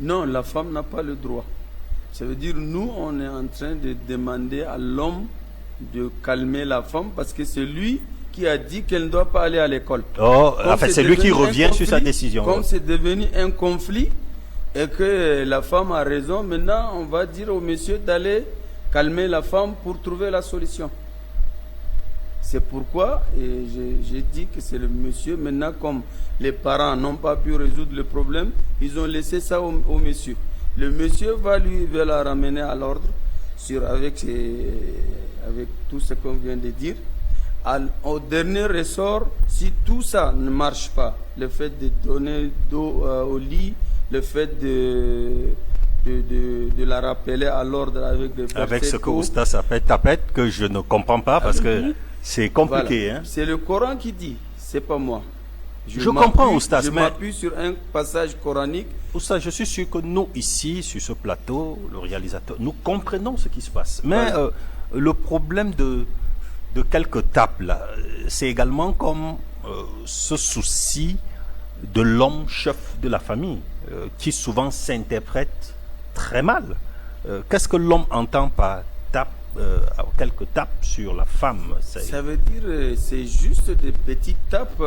Non, la femme n'a pas le droit. Ça veut dire, nous, on est en train de demander à l'homme de calmer la femme parce que c'est lui qui a dit qu'elle ne doit pas aller à l'école. Oh, en fait, c'est lui qui revient sur sa décision. Comme c'est devenu un conflit et que la femme a raison, maintenant, on va dire au monsieur d'aller calmer la femme pour trouver la solution. C'est pourquoi j'ai dit que c'est le monsieur. Maintenant, comme les parents n'ont pas pu résoudre le problème, ils ont laissé ça au monsieur. Le monsieur va la ramener à l'ordre avec tout ce qu'on vient de dire. Au dernier ressort, si tout ça ne marche pas, le fait de donner d'eau au lit, le fait de la rappeler à l'ordre avec des versets. Avec ce que Oustas appelle tapette, que je ne comprends pas parce que c'est compliqué. Voilà. Hein? C'est le Coran qui dit, c'est pas moi. Je comprends, Oustas, je mais... m'appuie sur un passage coranique. Oustas, je suis sûr que nous, ici, sur ce plateau, le réalisateur, nous comprenons ce qui se passe. Mais voilà. Le problème de quelques tapes, là, c'est également comme ce souci de l'homme chef de la famille, qui souvent s'interprète très mal. Qu'est-ce que l'homme entend par tape, quelques tapes sur la femme? Ça veut dire c'est juste des petites tapes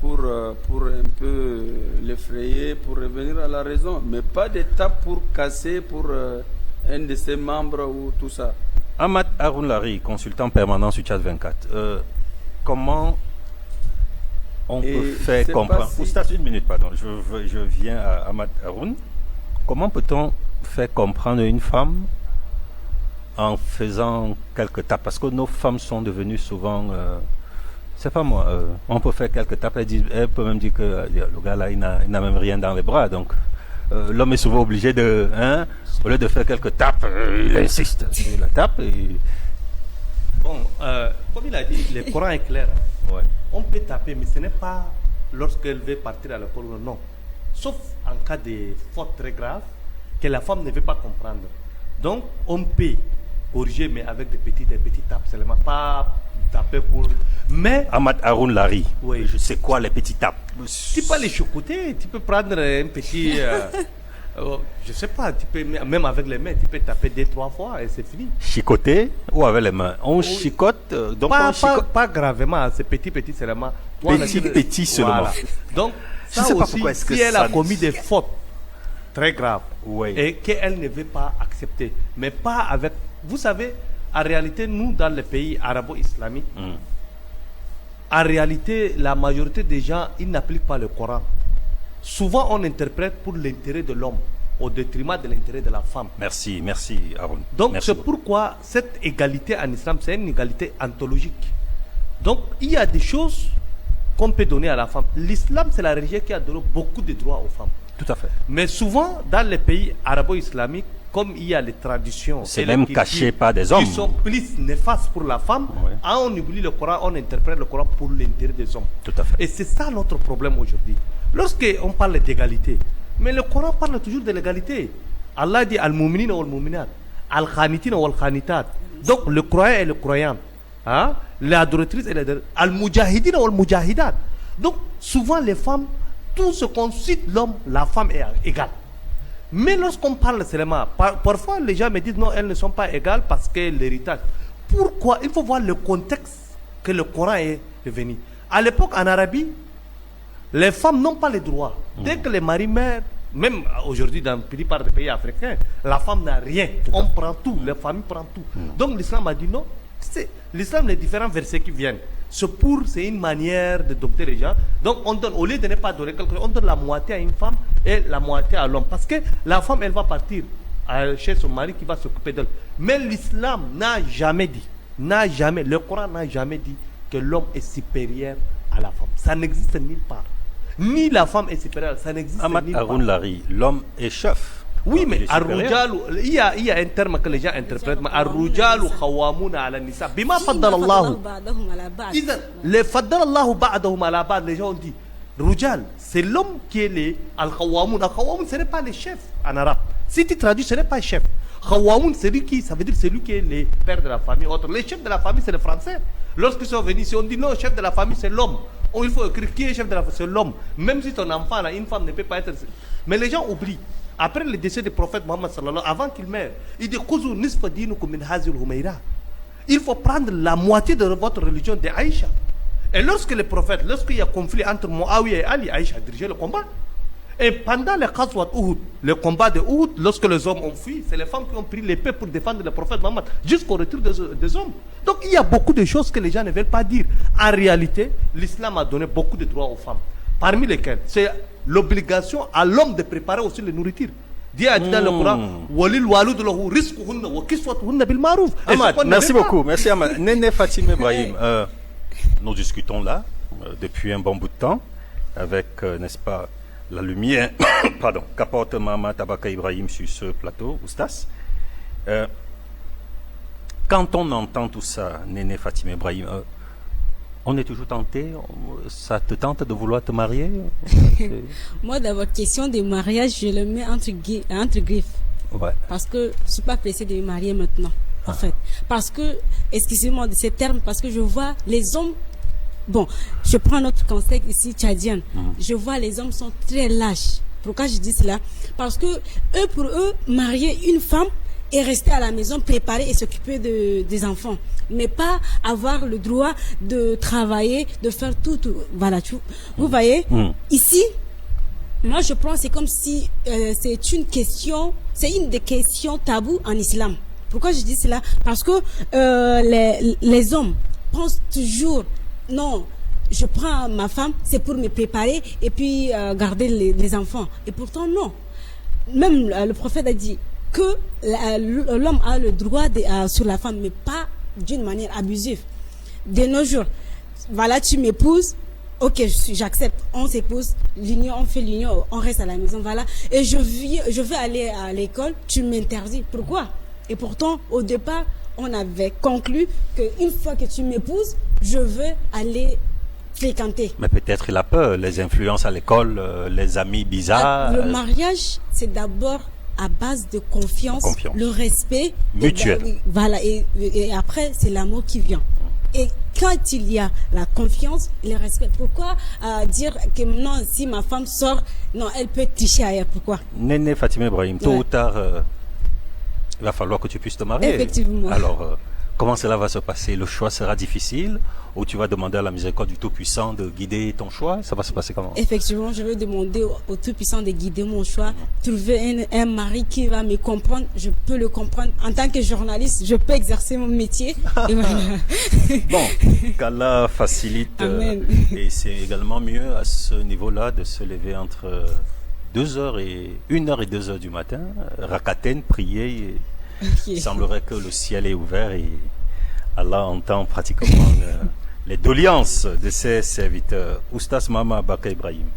pour un peu l'effrayer, pour revenir à la raison, mais pas des tapes pour casser pour un de ses membres ou tout ça. Ahmad Haroun Lari, consultant permanent sur Tchad 24, comment on peut faire comprendre... Oustas, une minute, pardon, je viens à Ahmad Haroun. Comment peut-on faire comprendre une femme en faisant quelques tapes? Parce que nos femmes sont devenues souvent... c'est pas moi, on peut faire quelques tapes, elle peut même dire que le gars là, il n'a même rien dans les bras, donc... l'homme est souvent obligé de, au lieu de faire quelques tapes, il insiste sur la tape. Bon, comme il a dit, le Coran est clair. Ouais. On peut taper, mais ce n'est pas lorsqu'elle veut partir à l'école, non. Sauf en cas de faute très grave que la femme ne veut pas comprendre. Donc, on peut corriger, mais avec des petites tapes seulement, pas taper pour... Mais... Ahmad Haroun Lari, oui. Je sais quoi les petites tapes? Tu peux les chocoter, tu peux prendre un petit... je sais pas, tu peux, même avec les mains, tu peux taper 2-3 fois et c'est fini. Chicoter ou avec les mains? On chicote, donc pas gravement, c'est petit seulement. Petit seulement. Voilà. Donc, je sais pas pourquoi si elle a commis des fautes très graves, oui. Et qu'elle ne veut pas accepter, mais pas avec... Vous savez, en réalité, nous, dans les pays arabo-islamiques, en réalité, la majorité des gens, ils n'appliquent pas le Coran. Souvent, on interprète pour l'intérêt de l'homme, au détriment de l'intérêt de la femme. Merci Haroun. Donc, c'est pourquoi cette égalité en islam, c'est une égalité ontologique. Donc, il y a des choses qu'on peut donner à la femme. L'islam, c'est la religion qui a donné beaucoup de droits aux femmes. Tout à fait. Mais souvent, dans les pays arabo-islamiques, comme il y a les traditions... C'est même caché par des hommes. Qui sont plus néfastes pour la femme. Oui. On oublie le Coran, on interprète le Coran pour l'intérêt des hommes. Tout à fait. Et c'est ça notre problème aujourd'hui. Lorsqu'on parle d'égalité, mais le Coran parle toujours de l'égalité. Allah dit Al-Mu'minina wal-Mu'minat, Al-Khanitina wal-Khanitat. Donc le croyant et le croyant, l'adoratrice et l'adoratrice, Al-Mujahidina wal-Mujahidat. Donc souvent les femmes, tout ce qu'on cite l'homme, la femme est égale. Mais lorsqu'on parle seulement, parfois les gens me disent non, elles ne sont pas égales parce que l'héritage. Pourquoi? Il faut voir le contexte que le Coran est venu. À l'époque en Arabie, les femmes n'ont pas les droits. Dès que les maris meurent, même aujourd'hui dans la plupart des pays africains, la femme n'a rien. On prend tout, la famille prend tout. Donc l'islam a dit non. L'islam, les différents versets qui viennent, c'est une manière de dompter les gens. Donc on donne, au lieu de ne pas donner quelque chose, on donne la moitié à une femme et la moitié à l'homme. Parce que la femme, elle va partir chez son mari qui va s'occuper d'elle. Mais l'islam n'a jamais dit, le Coran n'a jamais dit que l'homme est supérieur à la femme. Ça n'existe nulle part. Ni la femme est supérieure, ça n'existe nulle part. Ahmad Haroun Lari, l'homme est chef. Oui, mais il y a un terme que les gens interprètent. Ar-rujalu khawamuna ala nisa. Bima faddala Allah. Les faddala Allah ba'dahum ala ba'd. Les gens ont dit, Rujal, c'est l'homme qui est le al-khawamun. Al-khawamun, ce n'est pas le chef en arabe. Si tu traduis, ce n'est pas le chef. Khawamun, ça veut dire celui qui est le père de la famille. Les chefs de la famille, c'est les Français. Lorsqu'ils sont venus ici, on dit non, le chef de la famille, c'est l'homme. Il faut écrire qui est chef de la famille, c'est l'homme. Même si ton enfant, là, une femme ne peut pas être... Mais les gens oublient. Après le décès du prophète Mohammed sallallahu avant qu'il meure, il dit Khouzu nisfa dinukum min hazil humayra. Il faut prendre la moitié de votre religion de Aïcha. Et lorsqu'il y a conflit entre Muawiyah et Ali, Aïcha a dirigé le combat. Et pendant les Ghazwat Uhud, le combat de Uhud, lorsque les hommes ont fui, c'est les femmes qui ont pris l'épée pour défendre le prophète Mohammed jusqu'au retour des hommes. Donc il y a beaucoup de choses que les gens ne veulent pas dire. En réalité, l'islam a donné beaucoup de droits aux femmes. Parmi lesquels, c'est l'obligation à l'homme de préparer aussi la nourriture. Dieu a dit dans le Coran, Ahmad, merci beaucoup. Merci Ahmad. Néné Fatim Ibrahim, nous discutons là depuis un bon bout de temps avec, n'est-ce pas, la lumière qu'apporte Mahamat Abaka Ibrahim sur ce plateau, Oustas. Quand on entend tout ça, Néné Fatim Ibrahim, on est toujours tenté, ça te tente de vouloir te marier? Moi, dans votre question de mariage, je le mets entre griffes. Ouais. Parce que je ne suis pas pressée de me marier maintenant, en fait. Parce que, excusez-moi de ces termes, parce que je vois les hommes. Bon, je prends notre contexte ici tchadien. Je vois les hommes sont très lâches. Pourquoi je dis cela? Parce que pour eux, marier une femme et rester à la maison, préparer et s'occuper des enfants, mais pas avoir le droit de travailler, de faire tout. Voilà, vous voyez. Ici, moi je pense c'est comme si c'est une des questions taboues en islam. Pourquoi je dis cela? Parce que les hommes pensent toujours, non, je prends ma femme, c'est pour me préparer et puis garder les enfants. Et pourtant, non. Même le prophète a dit que l'homme a le droit sur la femme, mais pas d'une manière abusive. De nos jours, voilà, tu m'épouses, ok, j'accepte, on s'épouse, l'union, on fait l'union, on reste à la maison, voilà. Et je veux aller à l'école, tu m'interdis. Pourquoi? Et pourtant, au départ, on avait conclu qu'une fois que tu m'épouses, je veux aller fréquenter. Mais peut-être il a peur, les influences à l'école, les amis bizarres. Le mariage, c'est d'abord à base de confiance. Le respect mutuel. Voilà, et après, c'est l'amour qui vient. Et quand il y a la confiance et le respect, pourquoi dire que non, si ma femme sort, non, elle peut tricher ailleurs? Pourquoi? Néné Fatima Ibrahim, tôt ou tard, il va falloir que tu puisses te marier. Effectivement. Alors, comment cela va se passer? Le choix sera difficile ou tu vas demander à la miséricorde du Tout-Puissant de guider ton choix? Ça va se passer comment? Effectivement, je vais demander au Tout-Puissant de guider mon choix, trouver un mari qui va me comprendre. Je peux le comprendre. En tant que journaliste, je peux exercer mon métier. Et voilà. Bon, qu'Allah facilite. Et c'est également mieux à ce niveau-là de se lever entre 1h et 2h du matin, rakaten, prier. Il semblerait que le ciel est ouvert et Allah entend pratiquement les doléances de ses serviteurs. Oustas Mama Baka Ibrahim,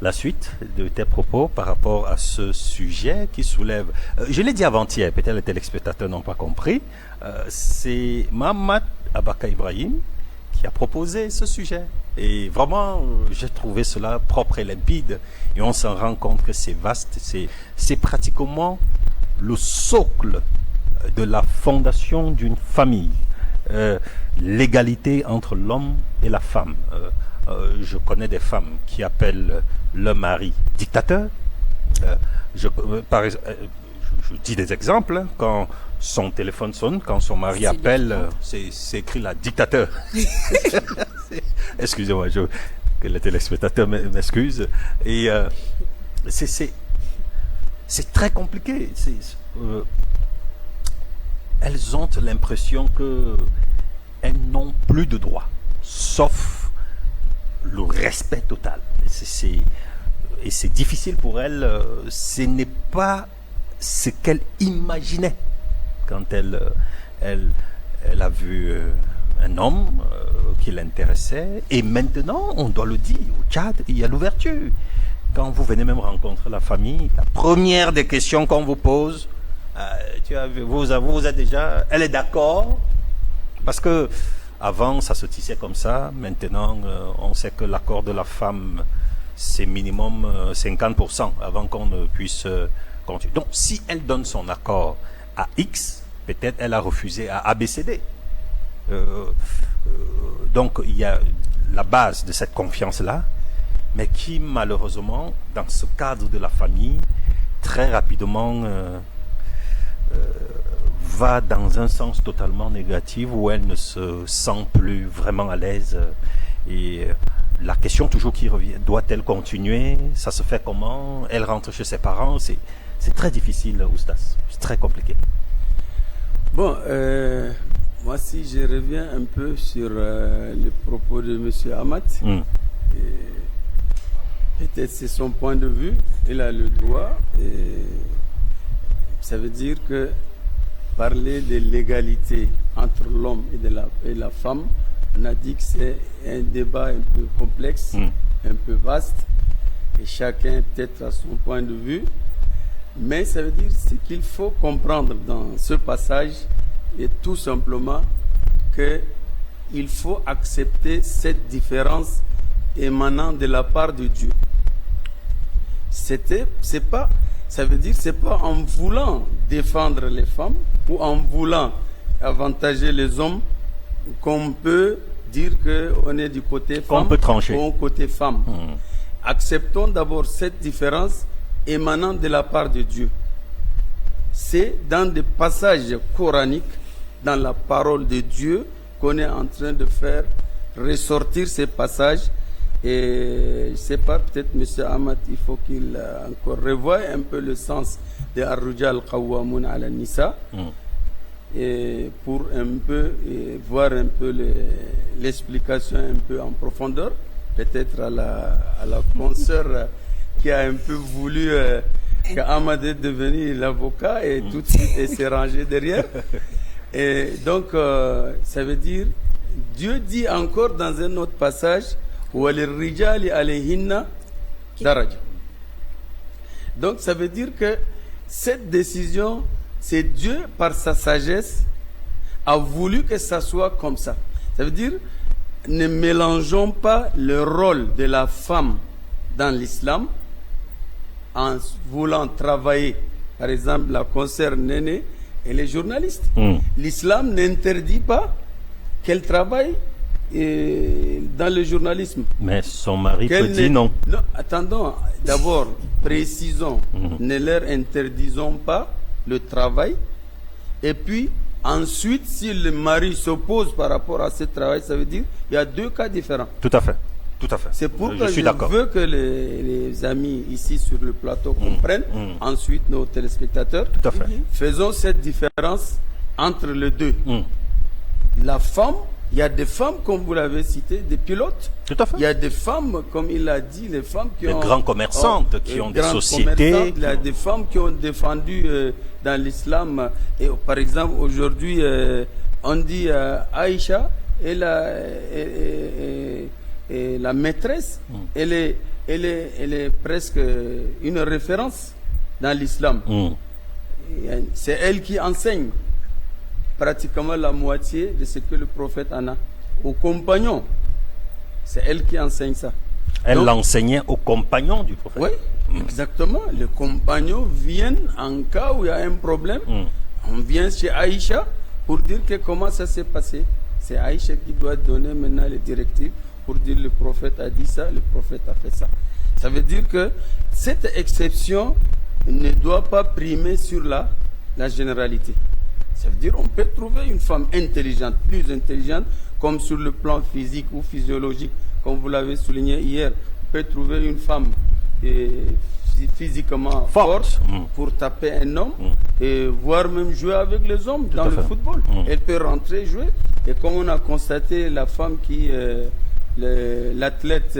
la suite de tes propos par rapport à ce sujet qui soulève, je l'ai dit avant-hier, peut-être les téléspectateurs n'ont pas compris, c'est Mahamat Abaka Ibrahim qui a proposé ce sujet. Et vraiment, j'ai trouvé cela propre et limpide. Et on s'en rend compte que c'est vaste, c'est pratiquement le socle de la fondation d'une famille. L'égalité entre l'homme et la femme. Je connais des femmes qui appellent leur mari dictateur. Je dis des exemples, hein, quand son téléphone sonne, quand son mari appelle, c'est écrit là, dictateur. Excusez-moi, que les téléspectateurs m'excusent. Et c'est très compliqué. Elles ont l'impression qu'elles n'ont plus de droits, sauf le respect total. Et c'est difficile pour elles. Ce n'est pas ce qu'elles imaginaient quand elle a vu un homme qui l'intéressait. Et maintenant, on doit le dire, au Tchad, il y a l'ouverture. Quand vous venez même rencontrer la famille, la première des questions qu'on vous pose, vous êtes déjà, elle est d'accord? Parce que avant, ça se tissait comme ça. Maintenant, on sait que l'accord de la femme, c'est minimum 50% avant qu'on ne puisse continuer. Donc, si elle donne son accord à X, peut-être elle a refusé à ABCD. Donc, il y a la base de cette confiance-là, mais qui, malheureusement, dans ce cadre de la famille, très rapidement va dans un sens totalement négatif où elle ne se sent plus vraiment à l'aise. Et la question toujours qui revient, doit-elle continuer? Ça se fait comment? Elle rentre chez ses parents? C'est très difficile, Oustas. C'est très compliqué. Bon, moi si je reviens un peu sur les propos de M. Ahmad, peut-être c'est son point de vue, il a le droit, et ça veut dire que parler de l'égalité entre l'homme et la femme, on a dit que c'est un débat un peu complexe, un peu vaste, et chacun peut-être a son point de vue, mais ça veut dire ce qu'il faut comprendre dans ce passage est tout simplement qu'il faut accepter cette différence émanant de la part de Dieu. Ça veut dire c'est pas en voulant défendre les femmes ou en voulant avantager les hommes qu'on peut dire qu'on est du côté femme qu'on peut trancher. Ou côté femme. Acceptons d'abord cette différence émanant de la part de Dieu. C'est dans des passages coraniques, dans la parole de Dieu, qu'on est en train de faire ressortir ces passages. Et je ne sais pas, peut-être M. Ahmad, il faut qu'il encore revoie un peu le sens de Ar-Rijal Qawwamun ala Nisa, et pour un peu voir un peu l'explication un peu en profondeur, peut-être à la consoeur qui a un peu voulu qu'Ahmad est devenu l'avocat et tout de suite s'est rangé derrière. Et donc, ça veut dire, Dieu dit encore dans un autre passage, وَلِلرِّجَالِ عَلَيْهِنَّ دَرَجَةٌ. Donc, ça veut dire que cette décision, c'est Dieu, par sa sagesse, a voulu que ça soit comme ça. Ça veut dire, ne mélangeons pas le rôle de la femme dans l'islam en voulant travailler. Par exemple, la consoeur Néné, elle est journaliste. L'islam n'interdit pas qu'elle travaille dans le journalisme. Mais son mari peut dire non. Non, attendons, d'abord, précisons, ne leur interdisons pas le travail. Et puis, ensuite, si le mari s'oppose par rapport à ce travail, ça veut dire qu'il y a deux cas différents. Tout à fait. Tout à fait. C'est pourquoi je veux que les amis ici sur le plateau comprennent, ensuite nos téléspectateurs. Tout à fait. Faisons cette différence entre les deux. La femme, il y a des femmes, comme vous l'avez cité, des pilotes. Tout à fait. Il y a des femmes, comme il l'a dit, les femmes qui ont... Des grandes commerçantes, qui ont des sociétés. Il y a des femmes qui ont défendu dans l'islam. Et par exemple, aujourd'hui, on dit Aïcha, et la maîtresse, elle est presque une référence dans l'islam. C'est elle qui enseigne pratiquement la moitié de ce que le prophète en a aux compagnons. C'est elle qui enseigne ça. Elle l'enseignait aux compagnons du prophète. Oui, exactement. Les compagnons viennent en cas où il y a un problème. On vient chez Aïcha pour dire que comment ça s'est passé. C'est Aïcha qui doit donner maintenant les directives pour dire le prophète a dit ça, le prophète a fait ça. Ça veut dire que cette exception ne doit pas primer sur la généralité. Ça veut dire qu'on peut trouver une femme intelligente, plus intelligente, comme sur le plan physique ou physiologique, comme vous l'avez souligné hier. On peut trouver une femme physiquement forte pour taper un homme et voire même jouer avec les hommes dans le football. Elle peut rentrer jouer. Et comme on a constaté, la femme qui... l'athlète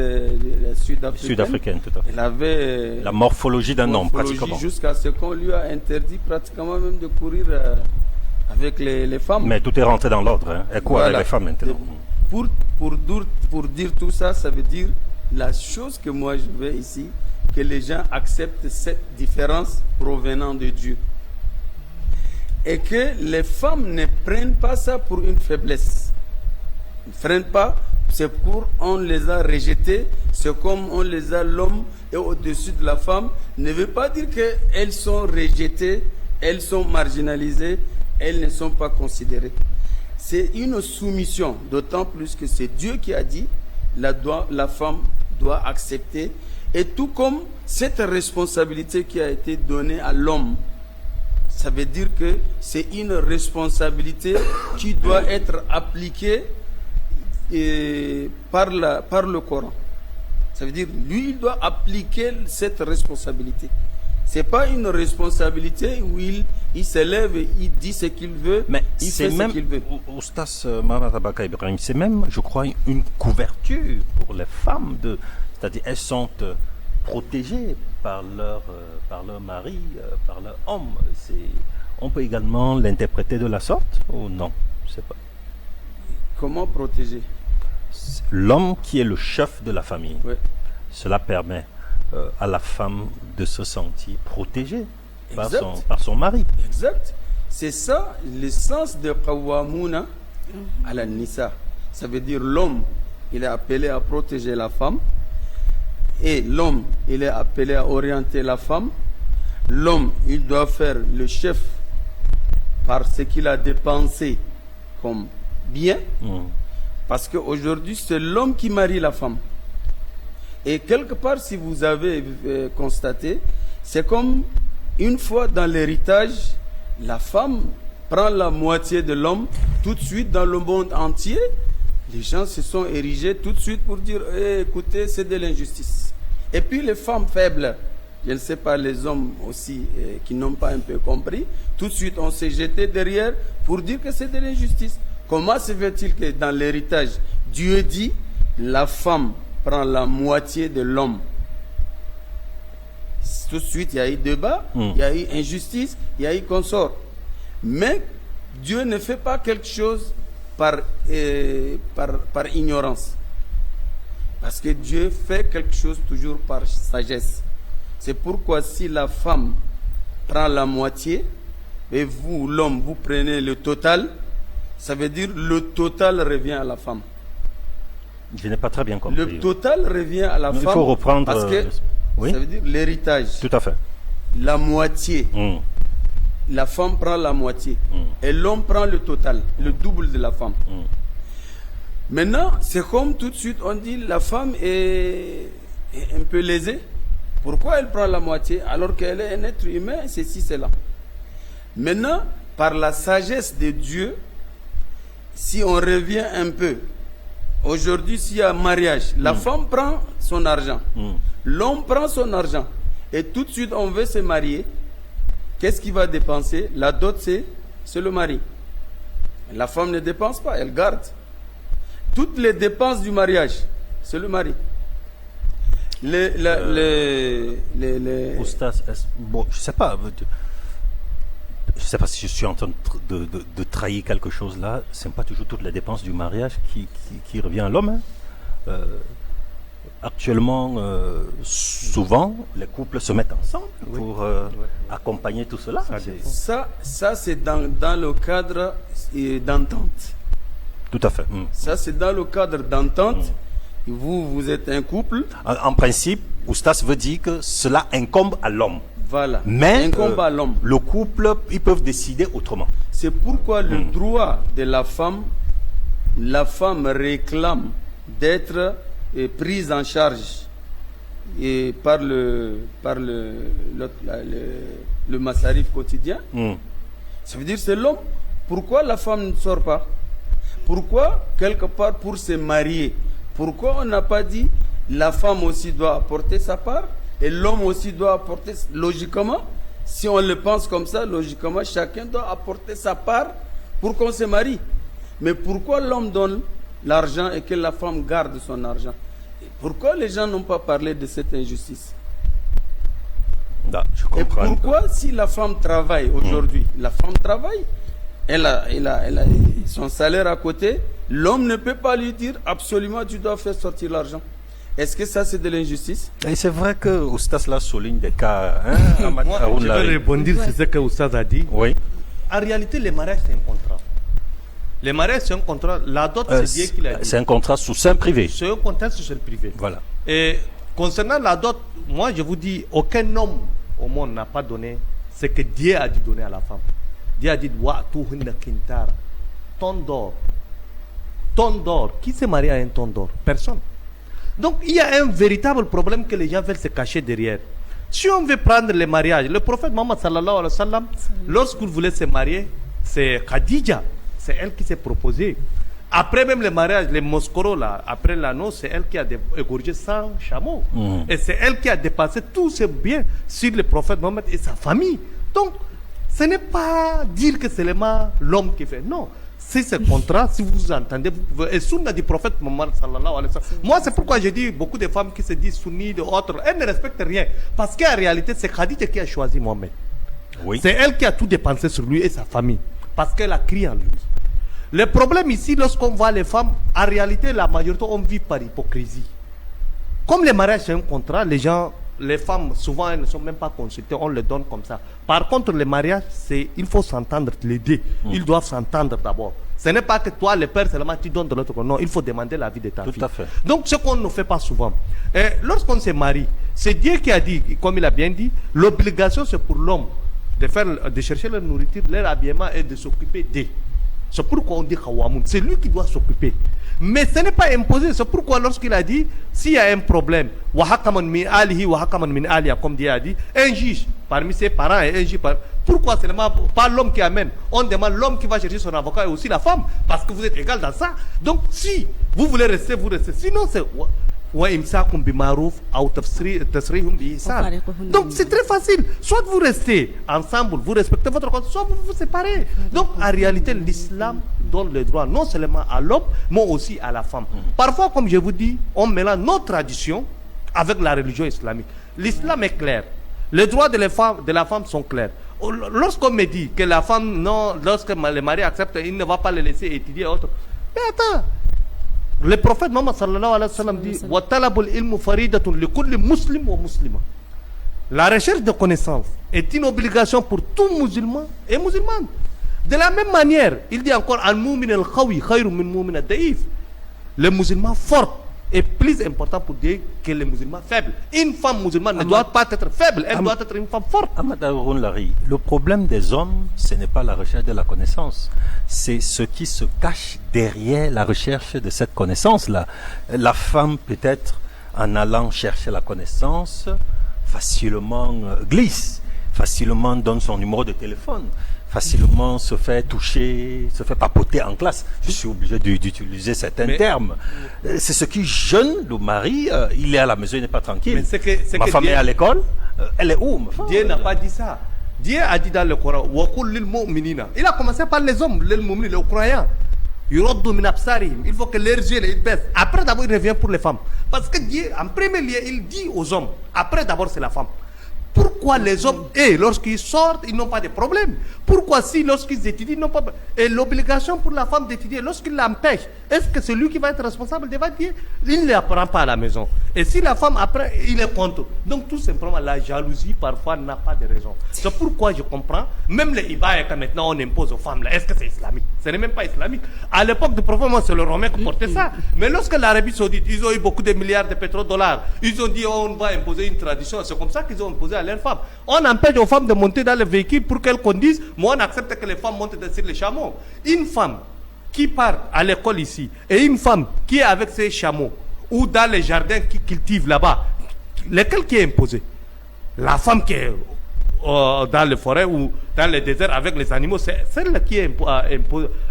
sud-africaine, tout à fait. Elle avait la morphologie d'un homme, pratiquement. Jusqu'à ce qu'on lui a interdit pratiquement même de courir avec les femmes. Mais tout est rentré dans l'ordre. Hein. Et quoi avec les femmes maintenant? Pour dire tout ça, ça veut dire la chose que moi je veux ici, que les gens acceptent cette différence provenant de Dieu. Et que les femmes ne prennent pas ça pour une faiblesse. Ils ne prennent pas, c'est pour on les a rejetés, c'est comme on les a, l'homme est au-dessus de la femme, ne veut pas dire qu'elles sont rejetées, elles sont marginalisées, elles ne sont pas considérées. C'est une soumission, d'autant plus que c'est Dieu qui a dit, la femme doit accepter Et tout comme cette responsabilité qui a été donnée à l'homme, ça veut dire que c'est une responsabilité qui doit être appliquée par le Coran. Ça veut dire, lui, il doit appliquer cette responsabilité. Ce n'est pas une responsabilité où il s'élève et il dit ce qu'il veut, mais il fait ce qu'il veut. Oustas Mohamed Abaka Ibrahim, c'est même, je crois, une couverture pour les femmes. C'est-à-dire, elles sont protégées par leur mari, par leur homme. On peut également l'interpréter de la sorte ou non? Je sais pas. Comment protéger? L'homme qui est le chef de la famille, oui. Cela permet à la femme de se sentir protégée par son mari. Exact. C'est ça le sens de Qawwamuna ala Nisa. Ça veut dire l'homme, il est appelé à protéger la femme. Et l'homme, il est appelé à orienter la femme. L'homme, il doit faire le chef par ce qu'il a dépensé comme bien. Parce qu'aujourd'hui, c'est l'homme qui marie la femme. Et quelque part, si vous avez constaté, c'est comme une fois dans l'héritage, la femme prend la moitié de l'homme. Tout de suite, dans le monde entier, les gens se sont érigés tout de suite pour dire écoutez, c'est de l'injustice. Et puis les femmes faibles, je ne sais pas, les hommes aussi qui n'ont pas un peu compris, tout de suite on s'est jeté derrière pour dire que c'est de l'injustice. Comment se fait-il que dans l'héritage, Dieu dit la femme prend la moitié de l'homme? Tout de suite, il y a eu débat, il y a eu injustice, il y a eu consort. Mais Dieu ne fait pas quelque chose par ignorance. Parce que Dieu fait quelque chose toujours par sagesse. C'est pourquoi si la femme prend la moitié, et vous, l'homme, vous prenez le total, ça veut dire le total revient à la femme. Je n'ai pas très bien compris. Le total revient à la femme. Il faut reprendre. Parce que ça veut dire l'héritage. Tout à fait. La moitié. La femme prend la moitié. Et l'homme prend le total, le double de la femme. Maintenant, c'est comme tout de suite on dit la femme est un peu lésée. Pourquoi elle prend la moitié alors qu'elle est un être humain, ceci, cela. Maintenant, par la sagesse de Dieu, si on revient un peu, aujourd'hui s'il y a un mariage, la femme prend son argent, l'homme prend son argent, et tout de suite on veut se marier, qu'est-ce qu'il va dépenser? La dot, c'est le mari. La femme ne dépense pas, elle garde. Toutes les dépenses du mariage, c'est le mari. Oustas, bon, je sais pas si je suis en train de trahir quelque chose là. C'est pas toujours toutes les dépenses du mariage qui revient à l'homme. Actuellement, souvent, les couples se mettent ensemble pour accompagner tout cela. Ça c'est dans le cadre d'entente. Tout à fait. Ça, c'est dans le cadre d'entente. Vous êtes un couple. En principe, Oustas veut dire que cela incombe à l'homme. Voilà. Mais incombe à l'homme. Le couple, ils peuvent décider autrement. C'est pourquoi le droit de la femme réclame d'être prise en charge par le massarif quotidien. Ça veut dire c'est l'homme. Pourquoi la femme ne sort pas? Pourquoi, quelque part, pour se marier, pourquoi on n'a pas dit la femme aussi doit apporter sa part et l'homme aussi doit apporter? Logiquement, si on le pense comme ça, logiquement, chacun doit apporter sa part pour qu'on se marie. Mais pourquoi l'homme donne l'argent et que la femme garde son argent? Et pourquoi les gens n'ont pas parlé de cette injustice? Je comprends. Et pourquoi, si la femme travaille aujourd'hui, la femme travaille, elle a son salaire à côté, l'homme ne peut pas lui dire absolument tu dois faire sortir l'argent. Est-ce que ça c'est de l'injustice? Et c'est vrai que Oustas là souligne des cas. Moi, je vais rebondir sur ce que Oustas a dit. Oui. En réalité, les mariages c'est un contrat. Les mariages c'est un contrat. La dot c'est Dieu qui l'a dit. C'est un contrat sous seing privé. C'est un contrat sous seing privé. Voilà. Et concernant la dot, moi je vous dis, aucun homme au monde n'a pas donné ce que Dieu a dû donner à la femme. Dieu a dit ton d'or. Qui s'est marié à un ton d'or? Personne. Donc il y a un véritable problème que les gens veulent se cacher derrière. Si on veut prendre les mariages, le prophète Mohammed sallallahu alayhi wa sallam, lorsqu'il voulait se marier, c'est Khadija, c'est elle qui s'est proposée. Après même le mariage, les Moskoros là, après l'annonce, c'est elle qui a égorgé 100 chameaux. Et c'est elle qui a dépassé tous ses biens sur le prophète Mohammed et sa famille. Donc, ce n'est pas dire que c'est l'homme qui fait. Non. Si c'est contrat, si vous entendez, vous pouvez. Et sunna du prophète Mohammed sallallahu alayhi wa sallam. Moi, c'est pourquoi je dis beaucoup de femmes qui se disent sunnites, autres, elles ne respectent rien. Parce qu'en réalité, c'est Khadija qui a choisi Mohammed. Oui. C'est elle qui a tout dépensé sur lui et sa famille. Parce qu'elle a crié en lui. Le problème ici, lorsqu'on voit les femmes, en réalité, la majorité, on vit par hypocrisie. Comme le mariage, c'est un contrat, les femmes, souvent, elles ne sont même pas consultées, on les donne comme ça. Par contre, le mariage, il faut s'entendre, les deux. Ils doivent s'entendre d'abord. Ce n'est pas que toi, le père, seulement tu donnes de l'autre côté. Non, il faut demander l'avis de ta fille. Tout à fait. Donc, ce qu'on ne fait pas souvent. Lorsqu'on se marie, c'est Dieu qui a dit, comme il a bien dit, l'obligation, c'est pour l'homme de chercher leur nourriture, leur habillement et de s'occuper d'eux. C'est pourquoi on dit Khawamoun. C'est lui qui doit s'occuper. Mais ce n'est pas imposé. C'est pourquoi lorsqu'il a dit, s'il y a un problème, Wahakaman min alihi, Wahakaman min aliya, comme Dieu a dit, un juge parmi ses parents et un juge pourquoi c'est pas l'homme qui amène? On demande l'homme qui va chercher son avocat et aussi la femme. Parce que vous êtes égal dans ça. Donc si vous voulez rester, vous restez. Sinon c'est... Donc c'est très facile. Soit vous restez ensemble, vous respectez votre compte, soit vous vous séparez. Donc en réalité, l'islam donne le droit non seulement à l'homme, mais aussi à la femme. Parfois, comme je vous dis, on mélange nos traditions avec la religion islamique. L'islam est clair. Les droits de la femme sont clairs. Lorsqu'on me dit que la femme, non, lorsque le mari accepte, il ne va pas le laisser étudier autre. Mais attends. Le prophète Mohammed sallallahu alayhi wa sallam dit wa talabul ilmu faridatun li kulli muslim wa muslima. La recherche de connaissances est une obligation pour tout musulman et musulmane. De la même manière, il dit encore al-mu'min al-qawi khayrun min mu'min al-da'if. Le musulman fort est plus important pour Dieu que le musulman faible. Une femme musulmane ne doit pas être faible, elle doit être une femme forte. Ahmad Haroun Larry, le problème des hommes, ce n'est pas la recherche de la connaissance, c'est ce qui se cache derrière la recherche de cette connaissance-là. La femme, peut-être, en allant chercher la connaissance, facilement glisse, facilement donne son numéro de téléphone, facilement se fait toucher, se fait papoter en classe. Je suis obligé d'utiliser certains termes. C'est ce qui gêne le mari. Il est à la maison, il n'est pas tranquille. Ma femme est à l'école. Elle est où, ma femme? Dieu n'a pas dit ça. Dieu a dit dans le Coran, il a commencé par les hommes, les croyants. Il faut que leurs yeux ils baissent. Après d'abord, il revient pour les femmes. Parce que Dieu, en premier lieu, il dit aux hommes. Après d'abord, c'est la femme. Pourquoi les hommes, lorsqu'ils sortent, ils n'ont pas de problème? Pourquoi si lorsqu'ils étudient, ils n'ont pas... Et l'obligation pour la femme d'étudier, lorsqu'il l'empêche, est-ce que c'est lui qui va être responsable devant Dieu? Il ne l'apprend pas à la maison. Et si la femme, après, il est contre. Donc tout simplement, la jalousie, parfois, n'a pas de raison. C'est pourquoi je comprends, même les Ibaïs, quand maintenant on impose aux femmes, là, est-ce que c'est islamique? Ce n'est même pas islamique. À l'époque du prophète, c'est le Romain qui portait ça. Mais lorsque l'Arabie Saoudite, ils ont eu beaucoup de milliards de pétrodollars, ils ont dit, on va imposer une tradition. C'est comme ça qu'ils ont imposé à leurs femmes. On empêche aux femmes de monter dans le véhicule pour qu'elles conduisent, mais on accepte que les femmes montent sur les chameaux. Une femme qui part à l'école ici et une femme qui est avec ses chameaux ou dans les jardins qui cultivent là-bas, lequel qui est imposé? La femme qui est dans les forêts ou dans les déserts avec les animaux, c'est celle qui est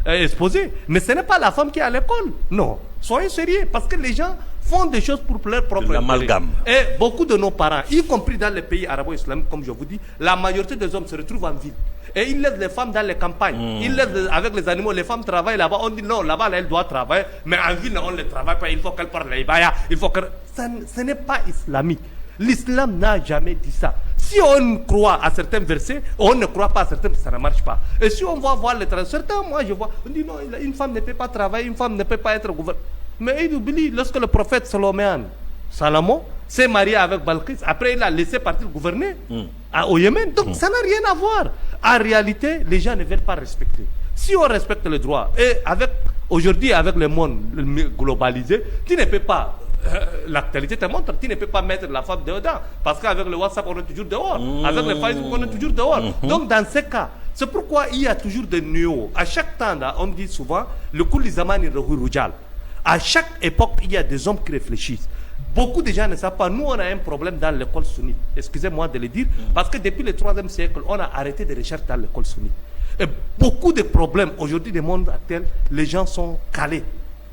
exposée. Mais ce n'est pas la femme qui est à l'école. Non, soyez sérieux, parce que les gens font des choses pour leur propre amalgame. Et beaucoup de nos parents, y compris dans les pays arabo-islamiques, comme je vous dis, la majorité des hommes se retrouvent en ville. Et ils laissent les femmes dans les campagnes. Ils laissent avec les animaux. Les femmes travaillent là-bas. On dit non, là-bas, elle doit travailler. Mais en ville, on ne les travaille pas. Il faut qu'elle parle les bayas. Il faut que... Ce n'est pas islamique. L'islam n'a jamais dit ça. Si on croit à certains versets, on ne croit pas à certains, ça ne marche pas. Et si on va voir les travailleurs, certains, moi je vois, on dit non, une femme ne peut pas travailler, une femme ne peut pas être gouvernante. Mais il oublie, lorsque le prophète Salomon s'est marié avec Balkis, après il a laissé partir gouverner au Yémen. Donc ça n'a rien à voir. En réalité, les gens ne veulent pas respecter. Si on respecte le droit, et aujourd'hui avec le monde globalisé, tu ne peux pas, l'actualité te montre, tu ne peux pas mettre la femme dedans. Parce qu'avec le WhatsApp, on est toujours dehors. Avec le Facebook, on est toujours dehors. Donc dans ces cas, c'est pourquoi il y a toujours des néos. À chaque temps, là, on dit souvent, le kulli zamani rujal. À chaque époque, il y a des hommes qui réfléchissent. Beaucoup de gens ne savent pas. Nous, on a un problème dans l'école sunnite. Excusez-moi de le dire. Parce que depuis le 3e siècle, on a arrêté de recherche dans l'école sunnite. Et beaucoup de problèmes aujourd'hui du monde actuel, les gens sont calés.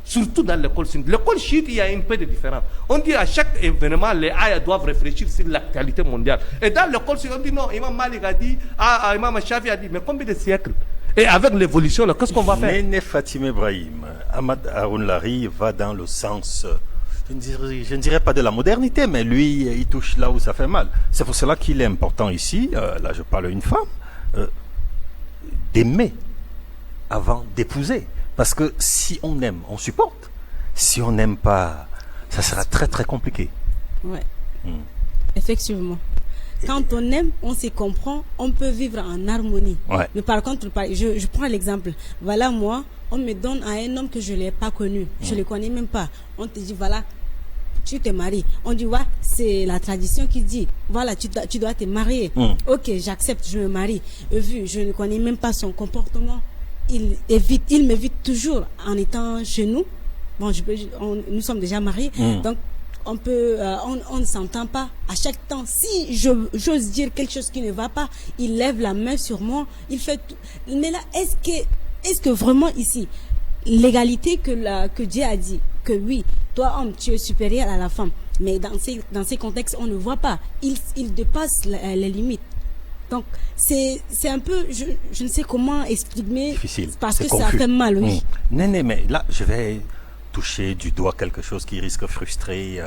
Surtout dans l'école sunnite. L'école chiite, il y a une peu de différence. On dit à chaque événement, les ayats doivent réfléchir sur l'actualité mondiale. Et dans l'école sunnite, on dit non, Imam Malik a dit, Imam Shafi a dit, mais combien de siècles? Et avec l'évolution, qu'est-ce qu'on va faire? Néné Fatima Ibrahim, Ahmad Haroun Lahri va dans le sens, je ne dirais pas de la modernité, mais lui, il touche là où ça fait mal. C'est pour cela qu'il est important ici, là je parle à une femme, d'aimer avant d'épouser. Parce que si on aime, on supporte. Si on n'aime pas, ça sera très très compliqué. Ouais. Effectivement. Quand on aime, on se comprend, on peut vivre en harmonie. Ouais. Mais par contre, je prends l'exemple. Voilà, moi, on me donne à un homme que je ne l'ai pas connu. Je ne le connais même pas. On te dit, voilà, tu te maries. On dit, ouais, c'est la tradition qui dit, voilà, tu dois te marier. Ok, j'accepte, je me marie. Vu, je ne connais même pas son comportement. Il m'évite toujours en étant chez nous. Bon, nous sommes déjà mariés. Donc, on ne s'entend pas. À chaque temps, si j'ose dire quelque chose qui ne va pas, il lève la main sur moi. Il fait tout. Mais là, est-ce que vraiment ici, l'égalité que Dieu a dit, que oui, toi homme, tu es supérieur à la femme, mais dans ces contextes, on ne voit pas. Il dépasse les limites. Donc, c'est un peu, je ne sais comment exprimer. Difficile. Parce que confus. ça fait mal, oui. Non, mais là, je vais toucher du doigt quelque chose qui risque de frustrer